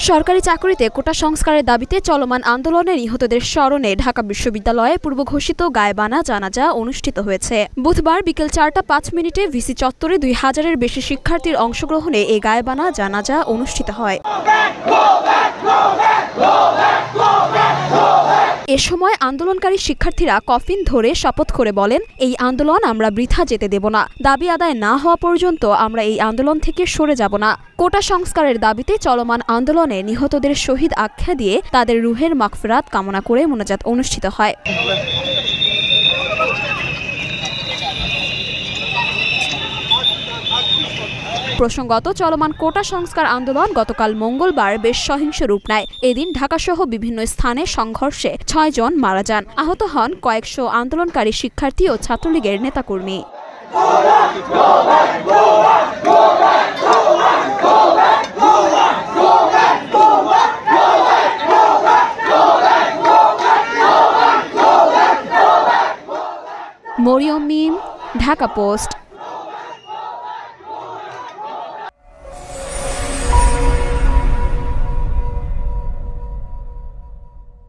সরকারি চাকরিতে কোটা সংস্কারের দাবিতে চলমান আন্দোলনে নিহতদের স্মরণে ঢাকা বিশ্ববিদ্যালয়ে পূর্ব ঘোষিত গায়েবানা জানাজা অনুষ্ঠিত হয়েছে। বুধবার বিকেল 4:05 ভিসি চত্বরে 2000-এর বেশি শিক্ষার্থীর অংশগ্রহণে এই গায়েবানা জানাজা অনুষ্ঠিত হয়। এ সময় আন্দোলনকারী শিক্ষার্থীরা কফিন ধরে শপথ করে বলেন, এই আন্দোলন আমরা বৃথা যেতে দেব না। দাবি আদায় না হওয়া পর্যন্ত আমরা এই আন্দোলন থেকে সরে যাব না। কোটা সংস্কারের দাবিতে চলমান আন্দোলনে নিহতদের শহীদ আখ্যা দিয়ে তাদের রুহের মাগফিরাত কামনা করে মোনাজাত অনুষ্ঠিত হয়। প্রসঙ্গত, চলমান কোটা সংস্কার আন্দোলন গতকাল মঙ্গলবার বেশ সহিংস রূপ নেয়। এদিন ঢাকাসহ বিভিন্ন স্থানে সংঘর্ষে 6 জন মারা যান। আহত হন কয়েকশো আন্দোলনকারী শিক্ষার্থী ও ছাত্রলীগের নেতাকর্মী। মরিয়ম মিম, ঢাকা পোস্ট।